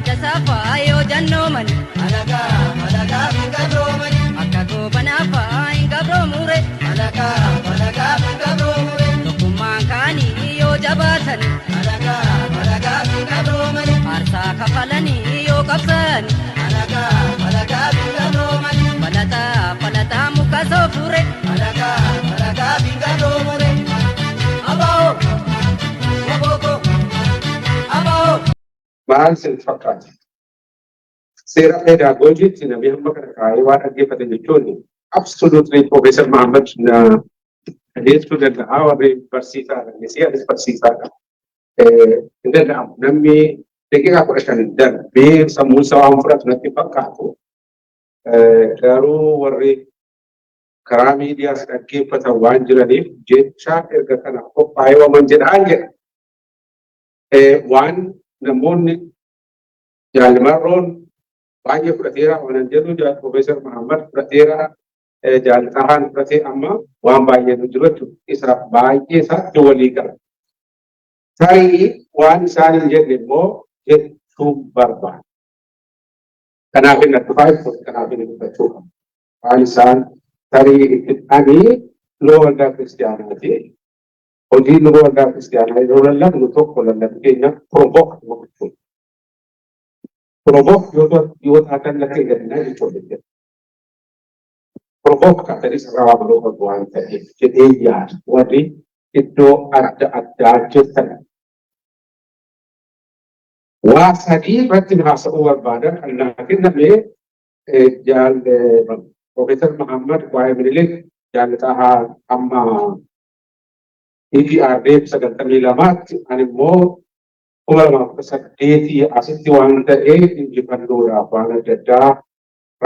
Safa yo jannoman alaga bingabroman akka goobanafa ingabromure alaga bingabroman tokkummaan kaanii yoo jabaatan alaga bingabroman aarsaa kafalanii yoo qabsan alaga bingabroman falataa muka soofure alaga bingabroman abao waboko abao maal sin fakkaata seera pedagoojiitti namni hamma kana kaa'ee waan dhaggeeffatan jechuun absolutely Professor Muhammad na adeemsisuu danda'a warri barsiisaadha. Anis barsiisaadha. Hin danda'amu namni daqiiqaa 15 darbee sammuu isaa waan fudhatu natti fakkaatu. Garuu warri karaa miidiyaas dhaggeeffatan waan jiraniif jecha erga kana qophaa'ee waman jedhaan jedha. Waan namoonni jaalimarroon baay'ee fudhateera waan jedhu Professor Muhammad fudhateera jaalatahaan fudhatee amma waan baay'eetu jiru jechuudha. Isa baay'ee isaatti walii gala. Tarii waan isaan hin jenne immoo jechuu barbaada. Kanaaf inni dhufaa jechuudha. Kanaaf inni dubbachuu qaba. Waan isaan tarii ani loo waldaa kiristaanaati. Hojii loo waldaa kiristaanaa yeroo lallabnu tokko lallabni keenya provoke gochuudha. Provoke yoo taatan lakkee gadinaa jechuudha. Provoke kaatanis irraa waan waan ta'eef jedhee yaadu warri iddoo adda addaa jirtan. Waa sadii irratti haasa'uu barbaadan kan naa kenname Professor Muhammad waa'ee Minilik jaalataa amma EPRDF 92tti ani immoo 2018 asitti waan ta'ee injifannoodhaaf waan adda addaa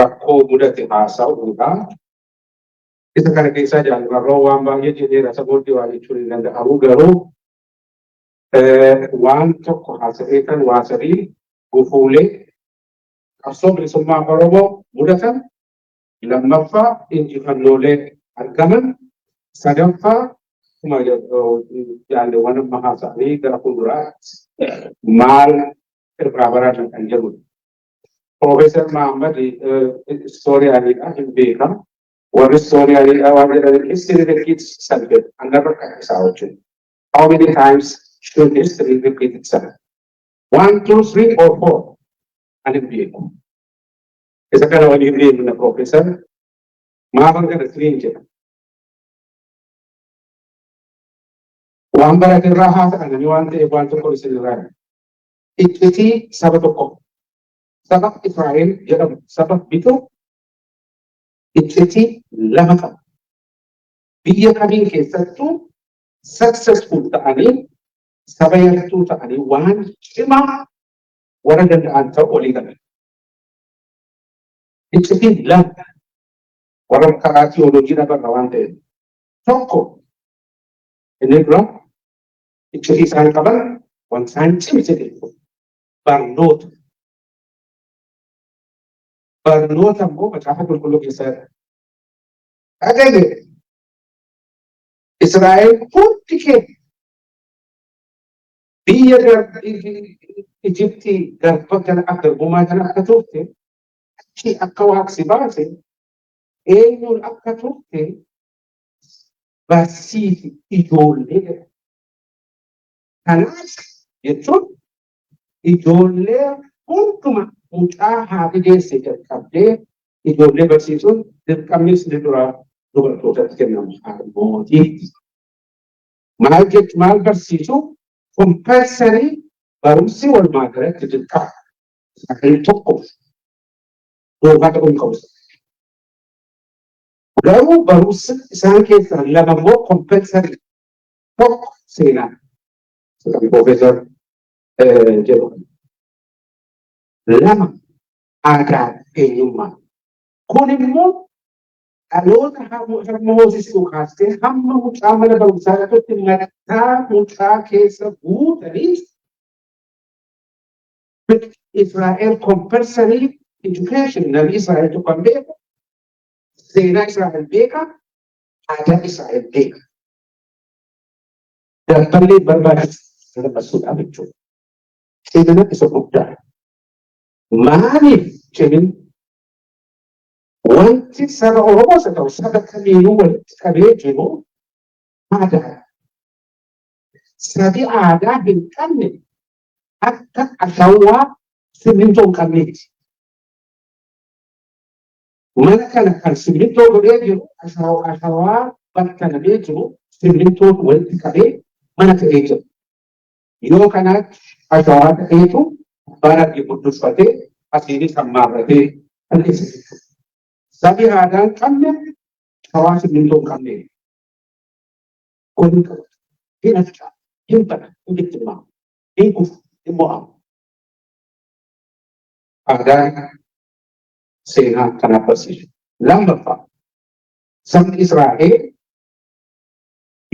rakkoo mudate haasa'uudha. Isa kana keessaa jaalamarroo waan baay'ee jedheera saboonni waa jechuun hin danda'amu garuu waan tokko haasa'ee kan waa sadii gufuulee qabsoo bilisummaa Oromoo mudatan lammaffaa injifannoolee argaman sadaffaa kuma jaalleewwan amma haasa'anii gara fuulduraatti maal irraa baratan kan jedhudha. Professor Muhammad istooriyaaniidha hin beekama. Warri istooriyaaniidha waan jedhaniin history repeats itself anarra kan isaa wajjin. How many times should history repeat itself? 1, 2, 3 or 4? Ani hin beeku. Isa kana waliin deemna Professor. Maafan kana 3 jedha. Waan barate irraa haasa'anii waan ta'eef waan tokko isin irraa iccitii saba tokko saba Israa'el jedhamu saba bituu iccitii lama qaba. Biyya kamiin keessattuu successful ta'anii saba yartuu ta'anii waan cimaa warra danda'an ta'u olii galan. Iccitii lama warra karaa tiyooloojii dhabarra waan ta'eef tokko inni dura iccitii isaan qaban waan isaan cimise jechuudha. Barnoota. Barnoota immoo macaafa qulqulluu keessaa dhagaye. Israa'el hundi keenya biyya Ijiptii garba kana garbummaa kana akka turte achi akka waaqsi baase eenyuun akka turte barsiisi ijoollee. Kanaaf jechuun ijoollee hunduma mucaa haati deesse jalqabdee ijoollee barsiisuun dirqamnis ni dura dubartootatti kennamu mootiitti. Maal barsiisu compulsory barumsi walumaa galatti dirqama. Sakanii tokko duuba ta'uu hin qabu. Garuu barumsi isaan keessaa lama immoo compulsory tokko seenaa. Professor jedhu. Lama aadaa eenyummaa. Kun immoo dhaloota hamma hoosisuu kaastee hamma mucaa mana barumsaa irratti mataa mucaa keessa guutanii Israa'el compulsory education namni Israa'el tokko kan beeku seenaa Israa'el beeka aadaa Israa'el beeka. Dabballee barbaachisu dabarsuudhaaf jechuudha. Seenaan isa guddaadha. Maaliif jedhin wanti saba Oromoos haa ta'u saba kamiinuu walitti qabee jiru aadaa. Sabi aadaa hin qabne akka ashawaa simmintoo hin qabneeti. Mana kana kan simmintoo godhee jiru ashawaa bakkanamee jiru simmintoo walitti qabee mana ta'ee jiru. Yoo kanaatti ashawaa ta'eetu bara guddisfatee asiinis hammaarratee kan keessa jiru. Sabi aadaa hin qabne ashawaa simmintoo hin qabne. Kun hin qabu. Hin afcaa. Hin bana. Hin bittimmaa. Hin kufu. Hin mo'amu. Aadaan seenaa kan agarsiisu. Lammaffaa sabni Israa'el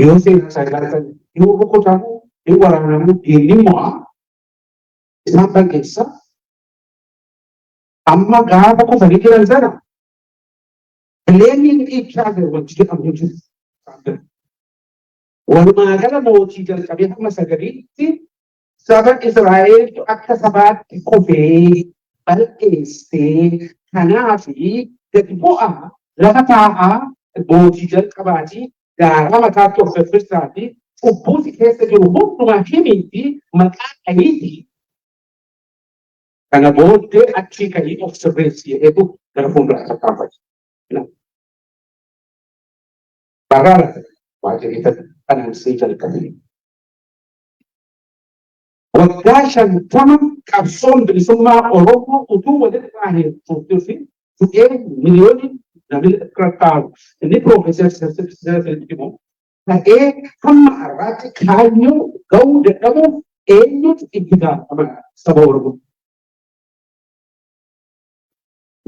yoo seenaa isaa ilaaltan yoo rukutamu yoo waraanamu diinni mo'a isaan balleessa amma gaafa kufanii jiran sana Leenin dhiichaa jiru wanti jedhamu jiru. Walumaa gala mootii jalqabee hamma sagaliitti saba Israa'eltu akka sabaatti kufee bal'eessee kanaafi gadi bu'aa lafa taa'aa mootii jalqabaatii gaara mataatti of firfirsaati cubbuuti keessa jiru hundumaa himiifi maqaa qabiitii kana booddee achii ka'ii of sirreessi jedheetu gara fuulduraatti tarkaanfate. Bagaara waajjirita kanaan sii jalqabee. Waggaa 50 qabsoon bilisummaa Oromoo utuu walitti baanee turtii tuqee miliyoonii namni qarqaaru inni Piroofeesar Sirriitti immoo ta'ee hamma har'aatti kaayyoo ga'uu dadhabuuf eenyutu itti gaafatama saba Oromoo.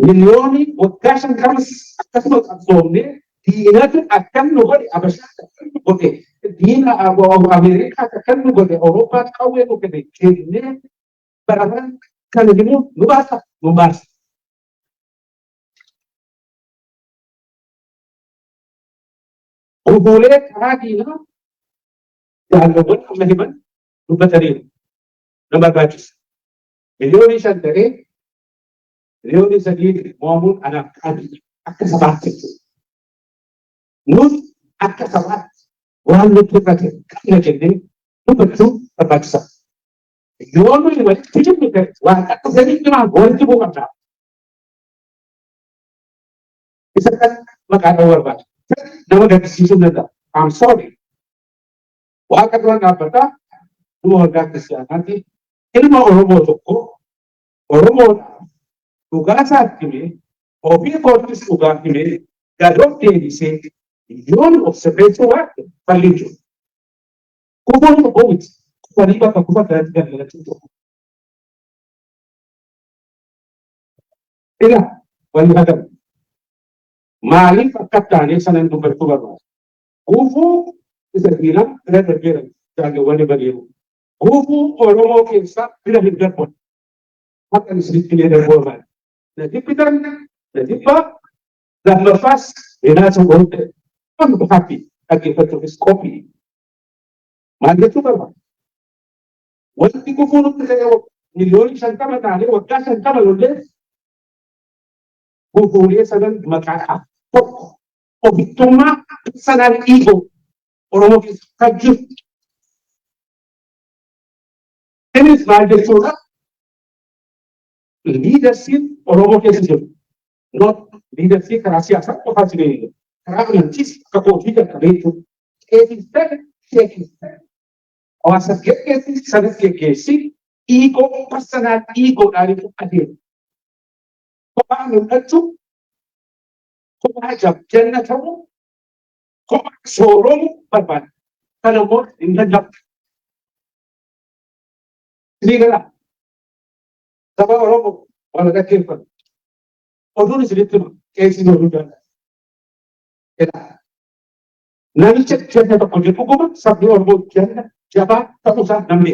Miliyoonii waggaa 50 akkasuma qabsoomnee diinatu akkan nu godhe Abashaa akkan nu godhe diina Ameerikaa akkan nu godhe Awurooppaa qawwee nu godhe kennee barataan kan immoo nu baasa nu baasa. Gubuulee karaa diinaa jaalawwan amma himan dubbataniiru nama barbaachisa. Miliyoonii 5 ta'ee miliyoonii 3 moomuun anaaf qabii akka sabaatti jechuudha. Nus akka sabaatti waan nuti irratti qabna jennee dubbachuu barbaachisa. Yoo nuyi walitti jirru waan akka sadii jiraa walitti bu'amna. Isa kan maqaa dha'uu barbaada. Nama gaddisiisuu danda'a. I'm sorry. Waaqa dura dhaabbataa dhuma waggaa kiristaanaatti ilma Oromoo tokko Oromoodhaaf dhugaa isaatti himee ofii koottis dhugaa himee gadoof deebisee yoon of sirreessuu waaqe falli jiru. Kufuun tokko miti. Kufanii bakka kufa kanatti galgalachuu jiru. Ila walii hagamu. Maaliif akka taanee sanan dubbachuu barbaada? Gufuu isa diinaa bira darbeera jaalawwan bareedu. Gufuu Oromoo keessaa bira hin darban. Akka isinitti illee darbuu barbaada. Na jibbitan, na jibbaa, lammaffaas eenaasa goote. Kan happy dhaggeeffachuufis qophii. Maal jechuu barbaada? Wanti gufuu nutti ta'e miliyoonii 50 taanee waggaa 50 lollee gufuulee sadan maqaadhaaf tokko ofittummaa sanaan dhiigoo Oromoo keessa kan jiru. Innis maal jechuudha? Liidarsiin Oromoo keessa jiru. Not liidarsii karaa siyaasaa qofaa jireenya. Karaa amantiis akka kootii jalqabee jechuudha. Qeesiis ta'e sheekiis ta'e. Hawaasa geggeessi sanas geggeessi dhiigoo personal dhiigoodhaan adeemu. Kophaa mul'achuu, kophaa jabjanna ta'uu, kophaa sooromuu barbaada. Kan immoo hin danda'u. Ni galaa. Saba Oromoo wal gaggeeffatu. Oduun isinitti hima qeesiin oduu danda'a. Namicha janna tokko jedhu guma sabni Oromoo janna jabaa ta'uusaa namni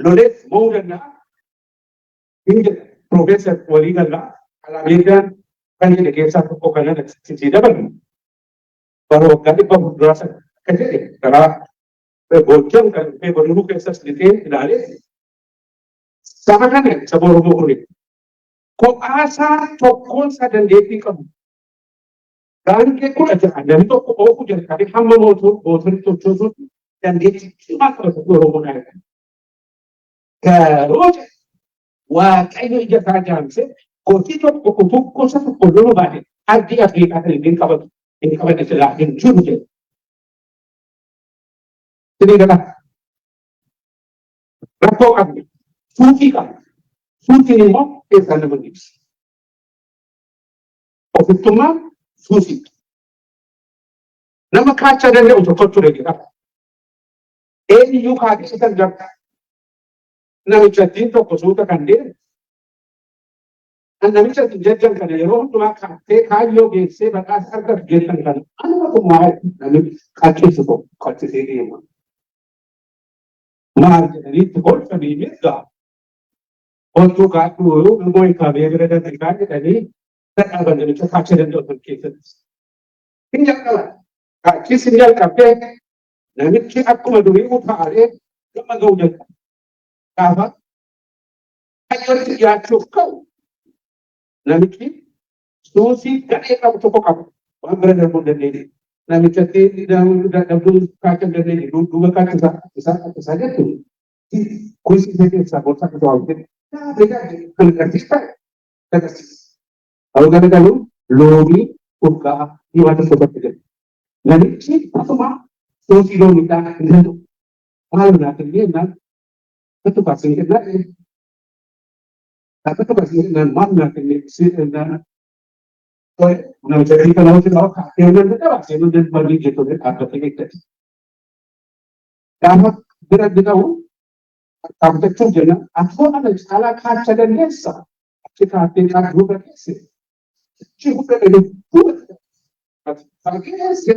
loleef mo'uu danda'a. Hin jedha Piroofeesar walii galaa. Alameedhaan kan jedhe keessaa tokko kanaan achitti dabalu. Bara waggaa 100 sana akka jedhe karaa Boojjam kan dhufee godinuu keessas lixee ilaalee saba kana saba Oromoo hore Kopaasaa tokkoon sadandeetii qabu. Gaangee kudha ja'a namni tokko oofuu jalqabe hamma mootorii tolchoosuutti dandeettii cimaa qabatu Oromoon argama. Garuu Waaqayyo ija isaa jaamsee gosti tokko utuu gosa tokko lolu baate ardii Afrikaa kan hin qabatu hin qabanne silaa hin jiru jedhe. Sinii galaa rakkoo qabne suuqii qabne suuqiin immoo eessaan nama ibsa. Ofittummaa suuqii nama kaachaa danda'u tokkotu reegira. Eenyuyyuu kaakisisan garta. Namicha ittiin tokko suuta kan deemu. Namicha jajjan kana yeroo hundumaa kaattee kaayyoo geessee badhaasa argatu jettan kana anuma kumaa namni qaqqeessu tokko qaqqisee deema. Maal jedhaniitti kolfanii mirgaa. Oltuu kaadhuu immoo hiikamee bira darbe kaan jedhanii dadhaban namicha kaachaa danda'u sun keessatti. Hin jalqaba. Kaachis hin jalqabdee namichi akkuma durii utaalee gama ga'u jalqaba. Gaafa kayyootti dhiyaachuuf ka'u namichi suusii gadhee qabu tokko qaba. Waan bira darbuu hin dandeenye. Namichatti dadhabduu kaachaa hin dandeenye. Duuba kaachisaa jettuun kuusiisee keessaa boorsaa isa waamtee kan agarsiisa agarsiisa. Ta'uu garagalu loonii urgaa dhiibata soofatti jedhu. Namichi akkuma suusii looniidhaa hin danda'u. Maal naaf illee naan betul pasang kena tapi tu pasang kena mana kena si kena so nak jadi kalau kita awak kena kita pasang kena bagi gitu deh apa kita kamu berat kita kamu tu je aku ada salah kaca dan desa kita tinggal dua kesi cukup ada dua tapi kesi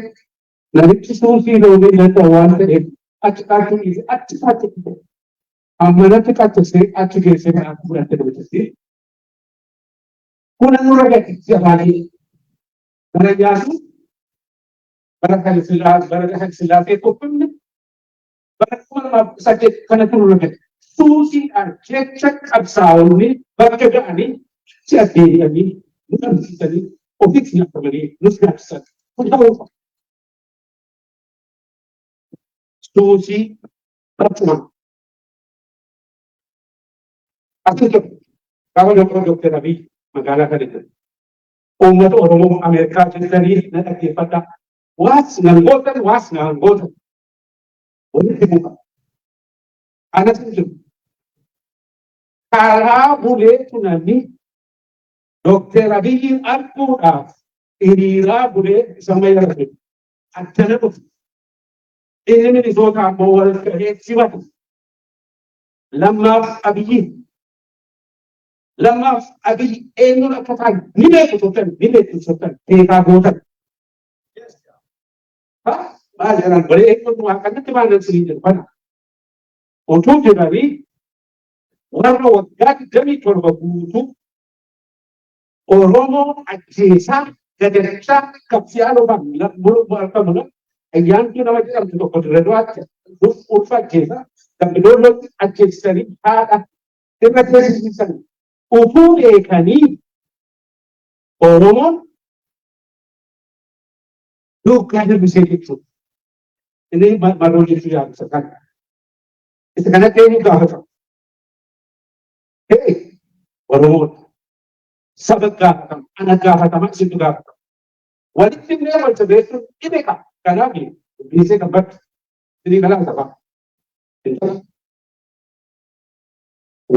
nanti susi logo ni tahu ada acik Amanati kaccese achi geesse kan akka fudhatte dubbiste. Kun nurra gadi jabaanii bara nyaatu bara kan sillaasee qophinne bara 2008 kanatti nurra gadi. Suusiidhaan jecha qabsaa'onni bakka ga'anii si'a deebi'anii nu dhabsiisanii ofitti nyaatanii nus nyaachisa. Kun ta'uu qaba. Suusii barcuma. Asal kalau dokter Nabi magala kan itu. Umat Oromo Amerika jadi nak dipada was nganggotan. Boleh dibuka. Anak itu. Kalau boleh tu nanti dokter Nabi aku inilah boleh sampai lagi. Ada tu. Ini ni soal bawal kerja siapa? Lama Abi eenyu akka ta'an ni beeku turtan beekaa gootan. Maal jedhan baree eenyutu waan kanatti maal sirrii jedhu kana. Otoo jedhanii warra waggaa 27 guutuu Oromoo ajjeesaa gadachaa kabsiyaaloo barkamuna ayyaantu nama jedhamtu tokko dirra du'aatti ulfa ajjeesaa gambidoollotti ajjeessanii haadha irra teessisanii. Utuu beekanii Oromoon duukaa deebisee jechuudha. Inni maroo jechuu yaadisa kan. Isa kanatti eenyu gaafatamu? Oromoon saba gaafatama, ana gaafatama, isintu gaafatama. Walitti illee wal beekuun dhibee qaba. Kanaaf bilisee kan bakka inni kanaa sabaa.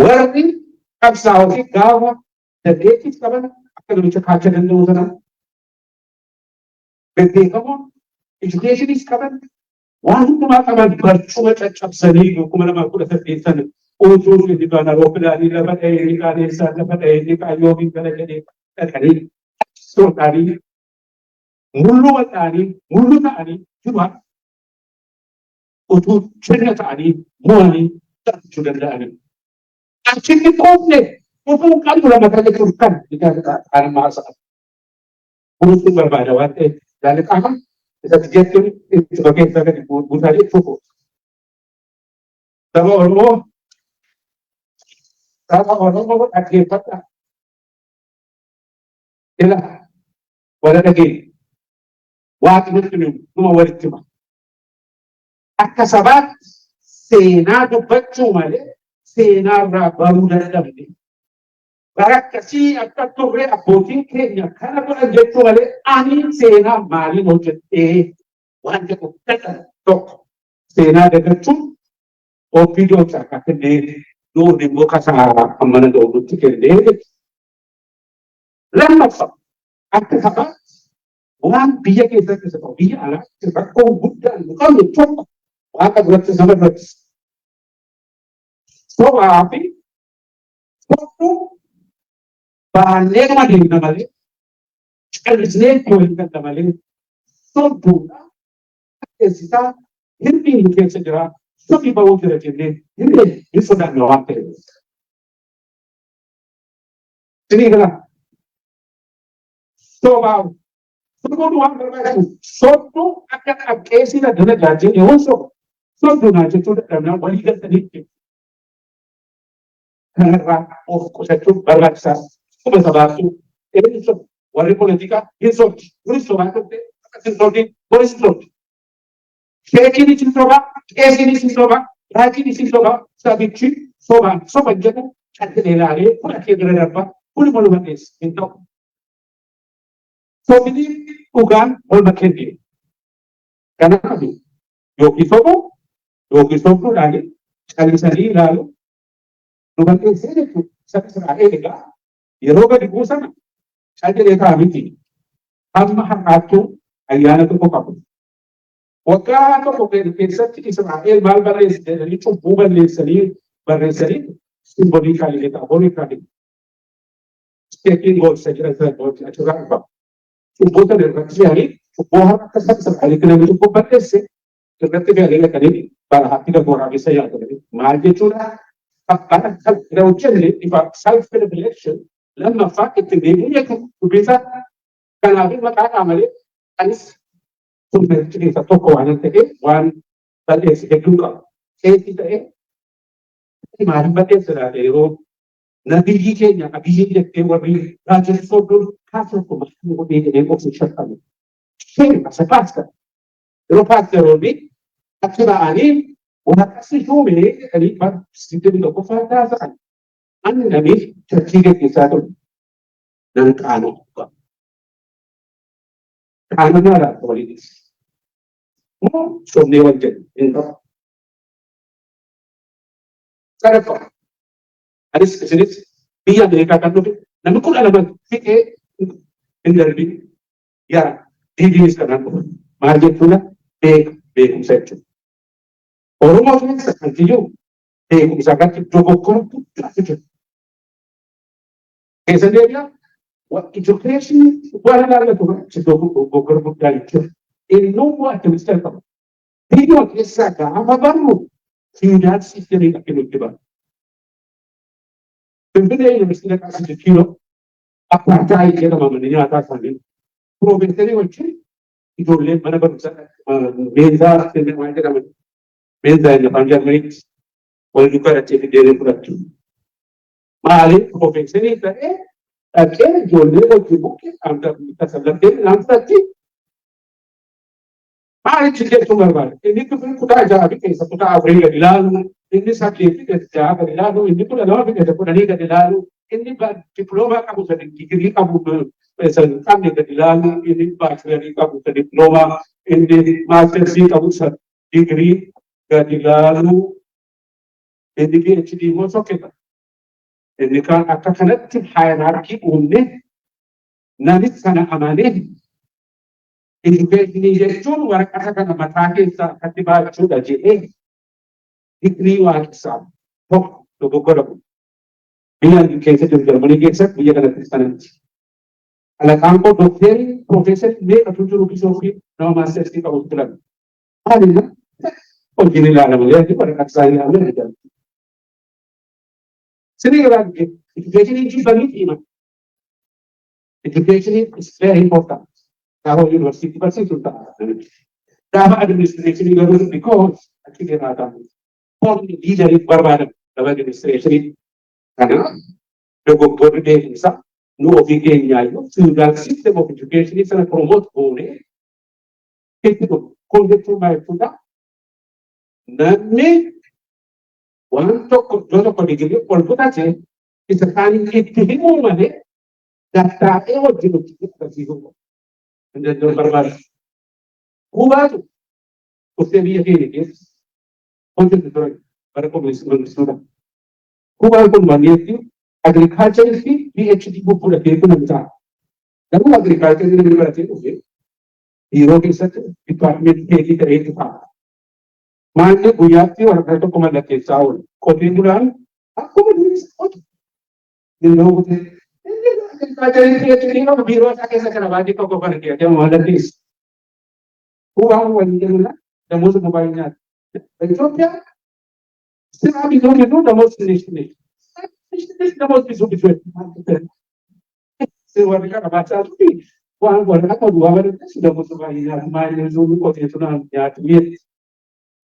Warri qabsaa'ooti gaafa dandeettiis qaban akka namicha kaachaa danda'u sana beekamoon edukeeshiniis qaban waan hundumaa qaban barcuma caccabsanii 2018 sana utuu inni baana roobbilaanii lafa dha'ee inni qaaneessaa lafa dha'ee inni qaayyoobiin gara jedhee dhaqanii soodhaanii mulluu ta'anii jiruudha utuu sirna ta'anii mo'anii taphachuu danda'anii. Achitti qoofne utuu qalbii lama kan jechuun kan aanimmaa sa'a. Kunuunsuun barbaada waan ta'eef jaallatama isatti jechuun itti fakkeessaa gadi buusaa jechuuf. Saba Oromoo dhaggeeffadha. إلى ولا دقيق واحد مثل نوع ورتما أكسبات سينا دبتشو مالي سينا رابرو دلدمني بركسي أكتوري أبوتين كينيا كان بقى جتو مالي أني سينا مالي موجود وأنت كتتا توك سينا دبتشو وفيديو تاكا كده دو دمو كسارا أمانا دو تكده لما صار أكسبات وان بيا كذا كذا بيا على تبقوا بودا مقام التوك وهذا قلت زمان بس سو عابي سو بعدين ما دينا مالي الزين كوين كذا مالي سو دولا إذا هنبي ممكن سجرا سو في باو كذا كذا هنبي يسودا نوعته تري كذا سو باو Segundo ano vai sotto a chiesa da dove la gente non so sotto una gente da una valigia di era o cosa tu barrazza come sabato e isso guarda politica isso questo va tutte soldi poi soldi che ci trova che ci trova raggi ci trova sabici sova gente c'è delle aree pure chiedere l'erba pure volevo dire então so ini bukan olmakendi. Kenapa tu? Yogi sobo lagi sekali lalu bukan ini tu saya ega. Yeroga di sana. Saya lihat amiti. Hamma hamatu ayana tu kokapu. Waktu tu kokapu kisah Israel mal baris dari tu bukan lesari baris dari simbolikali kita bolikali. Speaking God saja God acuran apa. Bukan dari buah kesat sekali kena cukup batas sih. Ternyata dia ada kali para hati dan orang bisa yang tadi. Malje curah apa kalau ujian ni ibarat self revelation lama fakir tinggi kan bisa kan habis maka amali anis sumber cerita toko anak tadi wan tadi sekeduka. Saya tidak mari batas ada ero Nabi Kenya, Nabi Kenya, Nabi Raja Sodur, Kasur Kumasu, Nabi Kenya, Nabi Kenya, Kenya, sepasta. Lo passa Robi, Akira Ani, una kasi Jumi, ali pa sitem do ko fata. Ano Nabi, Chachige Kisato, ng Kano. Kano na la politics. Mo, so niwan dyan. Ito. Sarap ko. Alis kesenis dia mereka kan tu namun kalau alamat fikir indalbi ya di jenis kanan margin pula beg section orang mau sekarang tu beg misalkan jogo korupsi tu kesannya dia what education bukan lagi tu jogo korupsi dari itu ini nomor administrasi tu video kisah apa baru tidak sistem ini akan berubah. Pembeda università casa di Kilo, a quartai che era mamma mia casa lì. Proventere oggi, i giorni, ma ne parlo, mezza, se ne mangia da me. Mezza è la mangiare, vuole giocare a certi dei prodotti. Ma lì, proventere è, che il giorno oggi, che andava a salire, andava a ma ci chiedo guardare, e dico che può già che sta tutta aprire di lalu, e ne sa che già di lalu, e dico la nuova che può venire di lalu, e ne va diploma a busa di degree a busa per cambio di lalu, e ne bachelor a busa diploma, e ne master di a busa degree di lalu, e di PhD mo so che e ne kan attaccati hierarchy unne nani sana amane education jechuun waraqaa kana mataa keessaa kan baachuudha jedhee digrii waaqessaa tokko dogoggora biyya keessa jiru Jarmanii keessatti biyya kanatti sanatti. Alaqaan koo dookterii piroofeesarii meeqatu jiru bisoo fi nama maastersii qabu turan. Haalina hojiin ilaalamalee waraqaa isaa ilaalamee jedhamu. Sini irraa education jibbanii xiima. Education is very important. Now university barsiisuun ta'a. Gaafa administration garuu because achi keessa taa'u. Foonni liidariif barbaadan gaba administration kana dogoggorri beekumsa nu ofii keenyaayyuu feudal system of education sana promote goonee itti kun jechuun maal jechuudha? Namni waan tokko iddoo tokko digirii ol fudhate isa kaaniin itti himuu malee gattaa'ee wajjin hojii agarsiisuu hin danda'u barbaada. Kubaatu kuftee biyya keenya keessa hojjetu turan bara komunistuudha. Kubaan kun manneetti agriikaalcharii fi PhD fudhatee kun hin ta'a. Garuu agriikaalcharii namni baratee dhufe biiroo keessatti dipaartimentii keetii ta'ee ta'a. Maalli guyyaatti waraqaa tokko mallatteessaa oolu. Qoteen bulaan akkuma durii qotu. Yeroo qotee agriikaalcharii PhD biiroo isaa keessa kana baay'ee tokko kana keessa mallatteessa. Kubaan waliin jenna namoota mobaayilii nyaata. Itoophiyaa sirna biyyoo jennu namoota sineeshinee. Namoota bisu bisu. Warri kana baachaa turre waan waraqaa duwwaa barreessu namoota baay'ee nyaata. Maayilii zuuluu qotee tunaan nyaatu mi'eetti.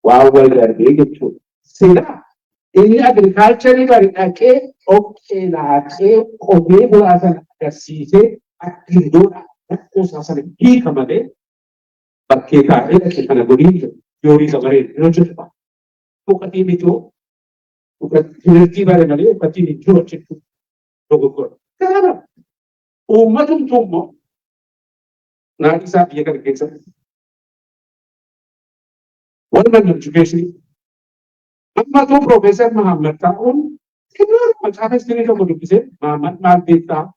Waan wal darbee jechuudha. Seenaa inni agriikaalcharii bari dhaqee dhoqqee laaqee qotee bulaa sana agarsiisee akka iddoodha rakkoo isaa sana hiika malee bakkee taa'ee dhaqee kana godhii yoorii isa bareedu hojjetu. Dhugaatii bitoo dhugaatii bare malee dhugaatiin hin jiru jechuudha. Dogoggora. Kana uummatumtuu immoo naannoo isaa biyya kana keessatti One education. Amma tu Professor Muhammad Taun, kenal macam istri kamu dulu sih, Muhammad Maldita,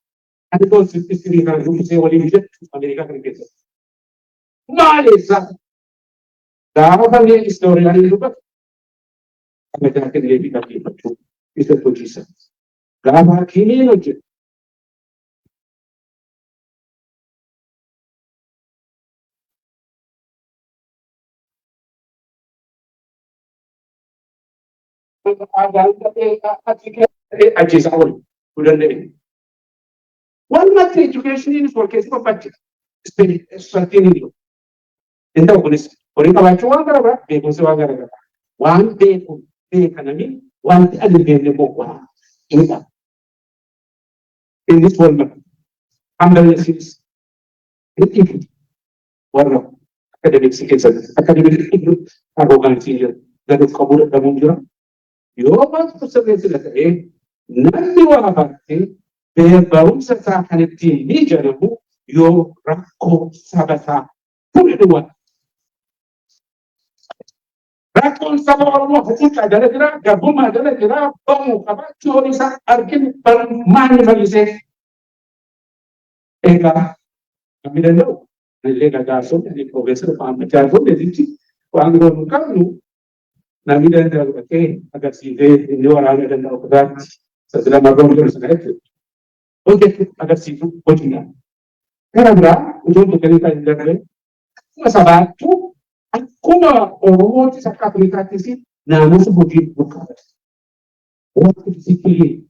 ada tu istri kamu dulu sih wali muda Amerika kriket. Malaysia, dah apa ni histori hari itu pak? Kami dah kenal dia kaki macam itu posisi. Dah apa kini aja. Aji sahur, bulan ini. One month education ini soal kesih apa? Seperti ini. Entah polis, orang kalau cuma berapa, dia pun sewa gara-gara. One day pun, dia kanami, one day ada dia buat. Ini. In this world, ambil series. Ini. Warna akademik sikit saja. Akademik itu arogansi je. Dari kabur dan mundur. Yoo wanti sirreessi ta'ee namni waa barate beekumsa isaa kan ittiin ni jedhamu yoo rakkoo saba isaa ture dhuwa. Rakkoon saba Oromoo huccuu jala jira, gabbummaa jala jira, ba'uu qabaachuun isaa arginu maal fallisee. Egaa namni danda'u illee gargaarsonni Profeesar Muhammad Jaarsoon jedhichi waan goonu qabnu Nabi dan agar ini orang ada dan orang setelah makan itu sangat itu. Okey, agar situ bocina. Karena ujung bercerita ini adalah masa batu, aku mah orang itu sakit berkati sih, namun sebujit bukan. Orang itu sikit.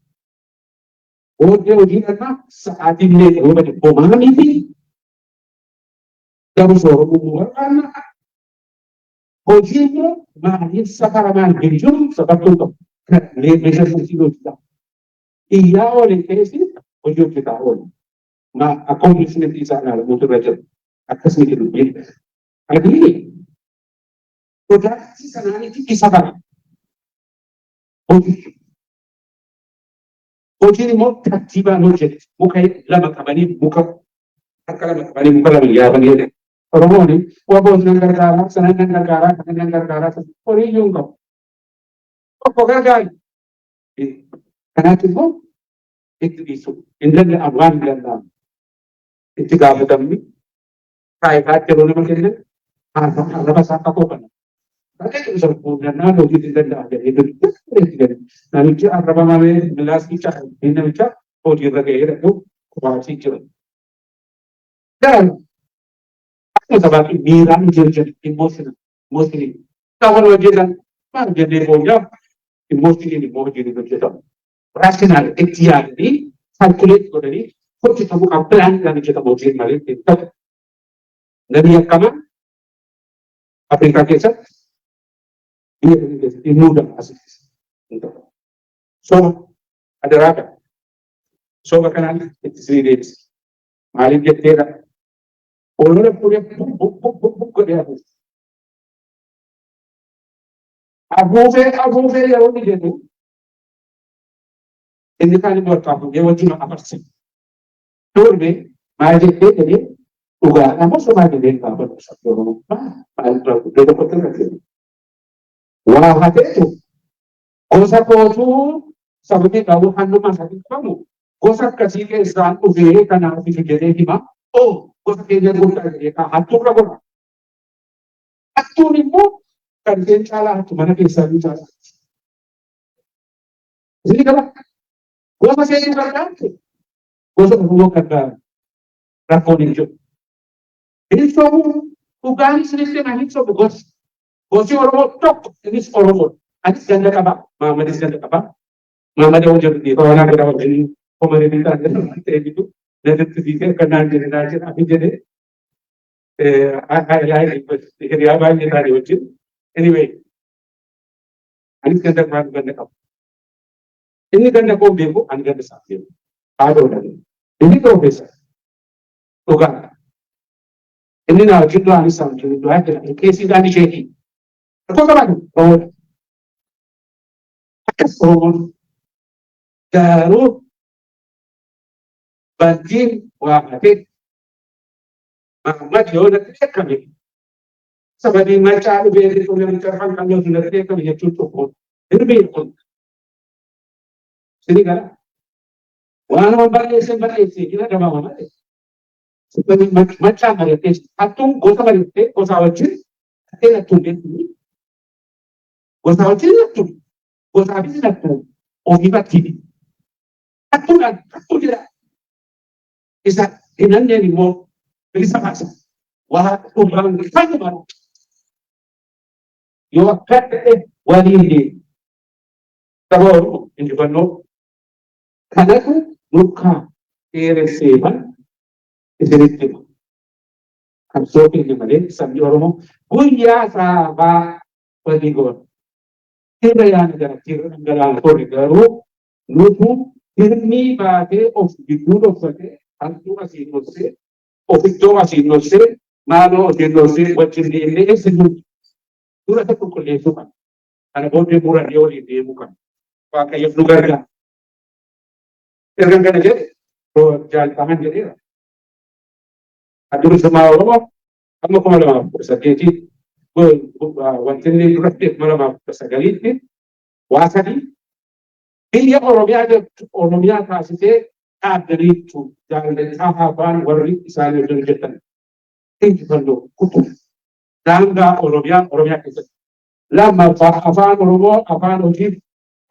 Orang uji karena saat ini orang itu pemahaman ini. Kamu suruh umur anak. Hojinya manis sekarang hijau seperti itu. Lepas itu kita. Ia oleh kesini hijau kita oleh. Ma accomplishment di sana mutu raja. Atas mikir lebih. Jadi, produksi sana ini kisah apa? Hoji ini mau tiba nojek. Muka lama kabani muka. Lama kabani muka lama ya bani. Oromoo ni waboon nan gargaara, sanan nan gargaara, kanan nan gargaara, horii iyyuu hin qabu. Tokko gargaari. Kanaaf immoo itti dhiisu. Hin danda'amu waan hin danda'amu. Itti gaafatamni taayifaatti yeroo nama kennan arraba isaa qabuu kana. Bakka itti sarfuu danda'an hojii hin danda'an jedhee itti gadi. Namichi arraba malee milaasii caalu namicha hojii irra ga'ee dhaquu kubaasii jira. Gaarii. Sebab miran jadi emosi. Kalau wajiran, mana jadi punya emosi ini mau jadi berjaya. Rasional, ikhtiar ini, calculate ko dari, kung kita buka plan dan kita mau jadi balik itu. Dan yang kamu, Afrika Kisah, ini mudah asik. So, ada apa? Soba kanaan itti sii deebise. Maaliif jetteedha? Olola fuudhee buk godhee hafuuf. Afuufee yeroo inni jedhu inni kaan immoo harkaa fuudhee wajjin afarse. Doorbe maal jettee jedhee dhugaadhaan osoo maal jedhee gaafa dhufa yeroo maal dura guddoo tokkotti irra jedhu. Waa hateetu gosa kootuu sababii qabu halluu maasatii qabamu gosa akkasii keessaan dhufee kanaaf jedhee hima. Gosa keenya guddaa jedhee hattuurra godha. Hattuun immoo kan isheen caalaa hattu mana keessaa ni caalaa. Isin gala gosa ishee gargaartu gosa Oromoo gargaaru rakkoon hin jiru. Inni soomuu dhugaan isinitti himaa hin soomu gosi. Gosi Oromoo tokko innis Oromoo. Anis ganda qabaa. Maamadis ganda qabaa. Maamada hojjetu dhiiraa gara wajjin homaree bitaa ta'ee jiru. Naditti fiigee kanaan jedhaa jira. Ani jedhee hiriyaa baay'ee taane wajjin. Anyway, anis ganda qabaa ganda qaba. Inni ganda koo beeku ani ganda isaa beeku. Haadha oolanii. Inni piroofeesar. Dhugaa. Inni naa wajjin du'aan isaa wajjin du'aa jira. Keessidhaan isheetii. Rakkoo qabaatu Oromoodha. Akkas Oromoon garuu bantiin waamatee Mahamad yoo natti beekame sababii macaa dhubee dhiquu namicha afaan kan yoo natti beekame jechuun tokkoon hin beekun. Sini gara waanuma barreessee jira gabaama malee. Sababii macaa mari'attee hattuun gosa mari'attee gosaa wajjin hatteen hattuun beekuni. Gosaa wajjin hattuun gosaa fi hattuun ofii bakkiidhi. Hattuudhaan hattuu jira. Isa hinanneen immoo bilisa baasa. Waa dhugaan fayyadamu. Yoo akka ta'e waliin deemu. Saba Oromoo injifannoo kanatu nukkaa dheeresseeman isinitti hima. Qabsoo keenya malee sabni Oromoo guyyaa saabaa walii goona. Hirra yaana jalatti hirra dhangala'aan torri garuu nutu hirmii baatee of gidduu dhokfatee hantuu asiin dhoksee ofittoo asiin dhoksee maaloo asiin dhoksee wajjin deemnee eessa jirtu dura isa qulqulleessuu qaba. Kana booddee murannee waliin deemuu qaba. Waaqayyoon nu gargaara. Ergan kana jedhe jaalataman jedheera. Adda bilisummaa Oromoo amma 2018 wanti inni duratti 2019 waa sadii biyya Oromiyaa taasisee dhaabdaniitu jaallataa afaan warri isaanii hojjetan injifannoo kutuuf daangaa Oromiyaa keessatti lammaffaa afaan Oromoo afaan hojiif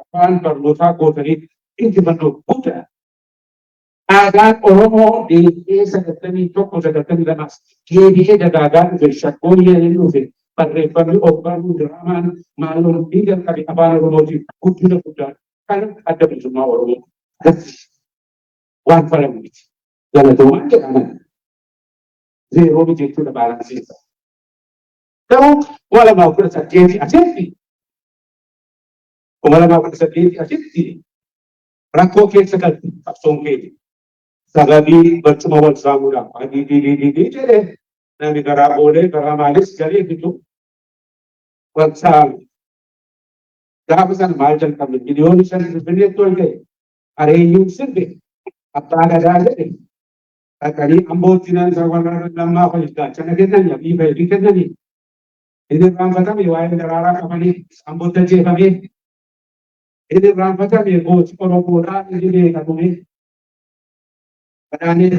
afaan barnootaa gootanii injifannoo guddaa aadaan Oromoo deebi'ee 91-92 deebi'ee dagaagaa dhufe shakkoon yeroo dhufe barreeffamni ogbarruu diraamaan maaloon biyya qabe afaan Oromootiif guddina guddaa kan adda bilisummaa Oromoo agarsiisa. Waan falamu miti. Galatoomaan jedhaman zeeroo miti jechuudha baalansiisa. Garuu 2018 asitti rakkoo keessa galti qabsoon keenya. Sababii barcuma wal saamuudhaaf adii jedhee namni garaa oolee garaa maalis galee fidu wal saamu. Gaafa sana maal jalqabne miliyoonni 5 Finfinneetti ol ga'e areeyyuun sirbe abbaa gadaa jedhe dhaqanii ambootti nan isa warra lammaa fayyaddaa chana kennanii fi fayyadii kennanii inni irraanfatame waa'ee daraaraa qabanii ambootti ajjeefamee inni irraanfatame gooti Oromoodhaa inni beekamume badhaanee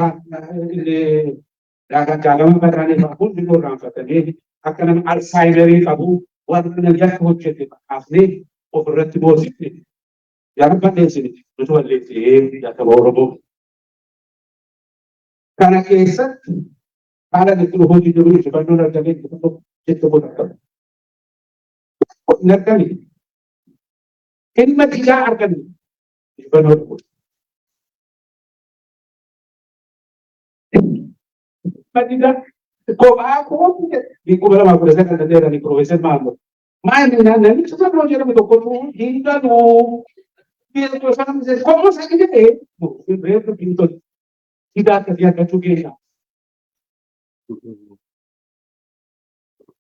jaalama badhaanee bahuun inni irraanfatamee akka nama alzheimerii qabu warra nagaya hojjete afnee ofirratti boosifne yaada balleessine nuti balleessee yaadama Oromoo. Kana keessatti haala itti hojii jiru injifannoon argamee jecha godha qabu. Hin argame. Ilma xiqqaa argame injifannoo dhabu. Madida kophaa koomte biqiltuu lama kudha sagal danda'anii Piroofeesar Mahammad. Maali namni isa biroo jedhamu tokkotu hin galu. Pintu sana bisa, kok sakit deh? Itu pintu tidak terlihat juga.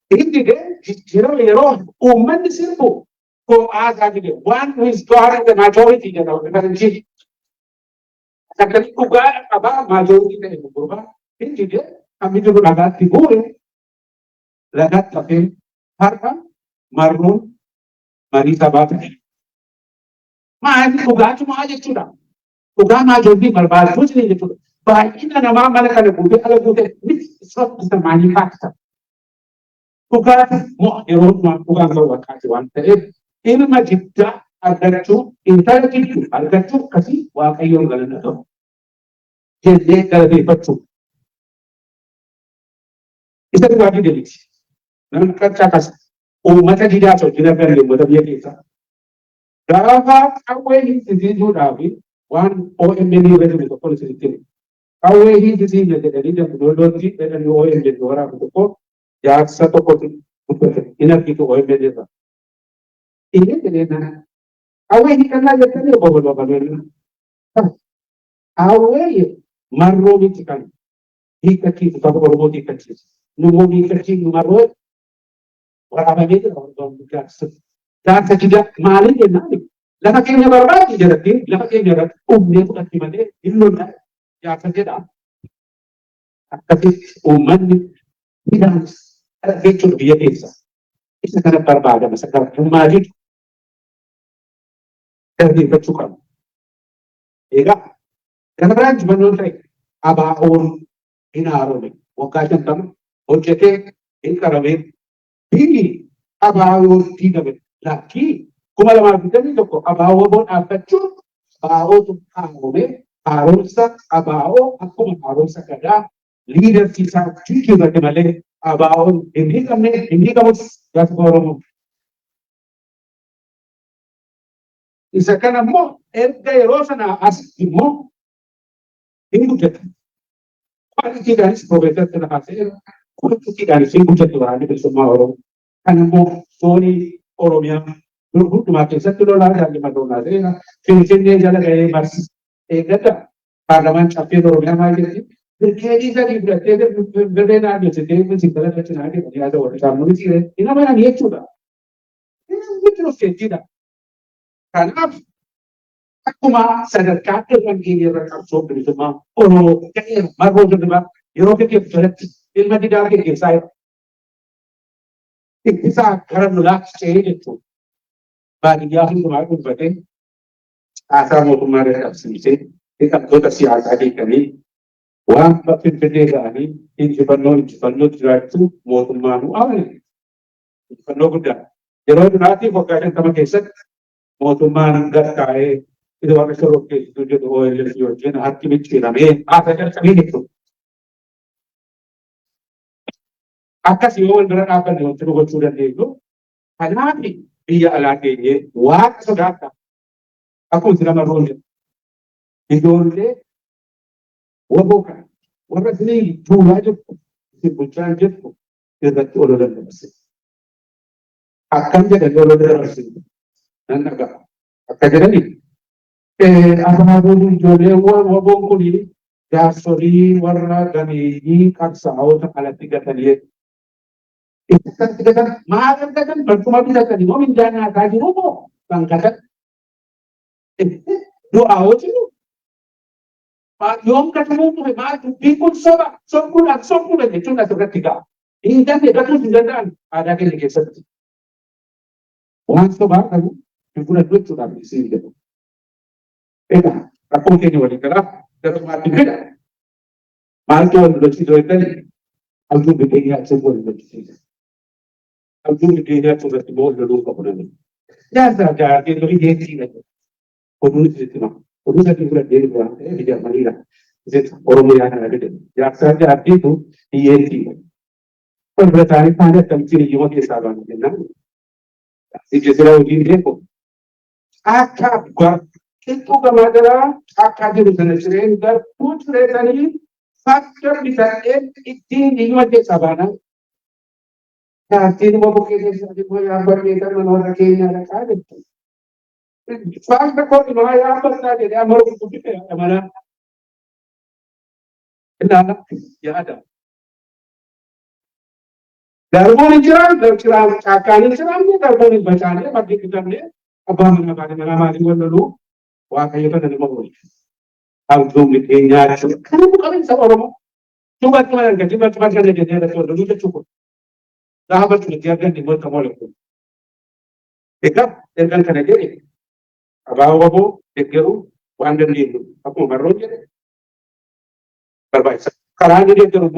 Hindi deh, lero, umman sirbu. Ko asa gitu, one who is guarding the majority, you know, because sakit juga apa majority itu berubah. Hindi deh, kami juga lagat figure, lagat tapi harga marun marita bata. Ini juga cuma aja sudah. Juga majority berbalas ini itu. Baik ini nama mana kalau bude ini sok bisa manufaktur. Juga mau hero mau bukan kalau kasih wanita ini majibda argachu intelligent argachu kasih wakayon galan itu. Jadi kalau dibacu itu wajib delik. Namun kerja kas umat tidak so tidak perlu mudah dia kita. Dapat awal ini itu David one OMN resident of policy itu. Awal ini jadi dia berdua di dari OMN orang itu kok ya satu kota ini itu OMN itu. Ini ternyata awal ini karena dia tadi bawa ini. Awal marro kan. Ika kita tahu orang kan. Numoni kecil marro orang itu orang biasa. Dan tidak malin dia nanti. Lama kayaknya berbagi jadi, lama kayaknya dia bukan cuma dia, ilmunya ya kerja. Tapi tidak ada fitur dia bisa. Itu karena berbagi masa kerja kemarin terjadi bercukar. Ega karena cuma nonton abaun inaromi. Waktu itu ojek inkarame ini abaun tidak laki. Kumalamang kita nito ko abawo bon apachu abawo tu kangome arunsa abawo ako arunsa kada leader kita cuci bagaimana abawo ini kamu gas borong isakana mo erga rosa na asli mo ini bukan kalau kita harus provider terhadap kalau kita harus bukan orang itu semua orang karena mo Sony orangnya Guru makin satu dolar lagi madonna deh, finishnya jalan kayak mas, kata parlamen capek dorongnya lagi, berkali kali berarti berbeda aja, jadi mesti kalau kita nanti ada orang kamu sih, ini mana dia juga, ini betul tidak, karena aku mah sadar kata yang ini rekam soal itu mah, kayak margo itu mah, Eropa ke berat, ilmu tidak lagi saya, bisa karena nolak saya itu. Bagi dia pun kemarin berarti asal mau kemarin absensi kita kota siasa di kami wang pembeda ini injibanno tidak itu mau kemana awal injibanno kuda jadi nanti fokusnya sama keset mau kemana enggak kaya itu warna serok itu jadi oil jadi hati bicara apa kami itu akas yang berapa nih untuk bocoran itu hanya iya alake wak sodata aku tidak marunnya idole waboka warna sini dua aja si bukan jetu tidak orang dan masih akan jadi orang dan masih dan agak akan jadi ni apa marunnya jole wabongku ni gasoli warna kami ini kaksa auto ala tiga kali kita kan makan kan bercuma bisa tadi mau minjana gaji mau bangkatan doa aja lu pak yom ketemu tuh maju ikut sobat itu nggak tiga ini kan dia kan sudah ada yang geser orang sobat kan itu udah duit sudah di sini gitu aku ini wali kerap terus mati beda malu udah sih tadi aku bikin ya semua udah sih Alcuni dia sudah timbul dulu kemudian. Ya saja itu dia tidak. Kemudian itu kemudian kita dia berang dia Manila. Jadi orang yang ada di. Ya saja itu dia tidak. Perbetaan pada tempat jiwa kita sahabat kita. Jadi kalau dia itu akak itu kemadara akak itu sebenarnya dan putra tadi faktor bisa itu jiwa kita sahabat. Nah, sino mo po kinisa di po yung abang kita menolak kaya na nakadip. فأنا كل ما يعمل هذا يعمل كذا أمانة إلا يا آدم داربون الجيران داربون كان الجيران داربون البشرية ما في كتابه أبغى من بعد ما ولا لو وأكيد أنا المقول أو دوم الدنيا شو كانوا بقولين سووا coba kemarin kan coba kemarin kan jadi ada tuh dulu cukup sahabat sudah tiapkan di mulut kamu itu dekat dengan karena jadi abawu dekeru wandan itu aku baru jadi terbaik sekarang dia terus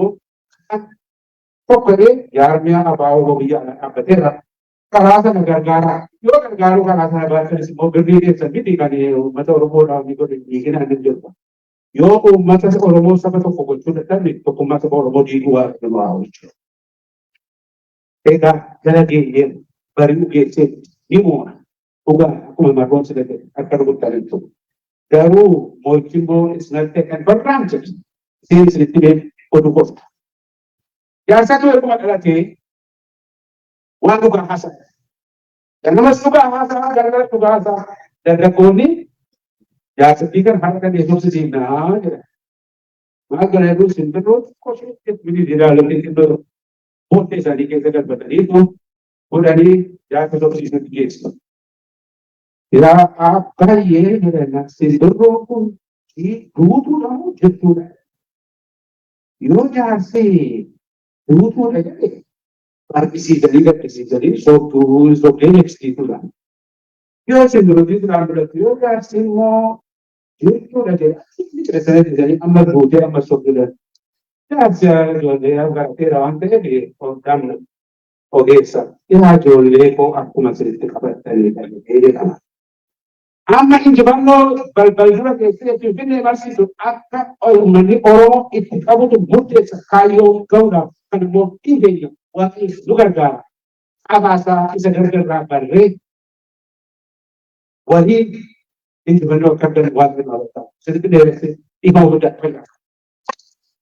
kok kali yarnya abawu dia apa tera karasa negara yo negara karasa bahasa semua berdiri sendiri kan itu mata orang orang itu bikin ada juga yo ummata oromoo saba tokko gochuu dadhabne tokkummaa saba oromoo diiguu waan nama hawwichu. Egaa gara geenyeen bari'uu geessee ni moona. Dhugaa akkuma marroon sila jedhe akka rukuttaa jirtu. Garuu moochimmoo isnaltee kan barraan jedhu seen sinitti been oduu qofta. Jaarsatu akkuma dhalatee waan dhugaa haasa'a. Gannamas dhugaa haasa'a gargar dhugaa haasa'a. Dargaggoonni jaarsatii kan harka deemsa seenaa jira. Maa kana yeroo simbirroo koshee bini ilaalamee simbirroo booddee isaanii keessa darbatanii godhanii jaarsa tokkisiisatti geessu. Yaa baay'ee jedhana simbirroo kun duutuudha moo jettuudha? Yoo jaarsee duutuudha jedhe harkisiisanii gaddisiisanii soogdee eegsiisuudha. Yoo simbirroo duraan biratti yoo jaarsee immoo jechuudha jedha. Keessatti jedhanii amma guutee amma soogdee jaarsi ijoollee garteera waan ta'eef damna ogeessa yaa ijoollee koo akkuma sirriitti qabatanii jedhama. Amma injifannoo balbal dura keessatti finfinnee barsiisu akka uummanni Oromoo itti qabutu murteessa kaayyoo ga'uudhaaf kan immoo dhiibeenya waaqni nu gargaara. Qabaasaa isa gargarraa barree walii injifannoo akka danda'u waaqni nu habataa. Sirriitti dheeressee dhibaa guddaa fayyada.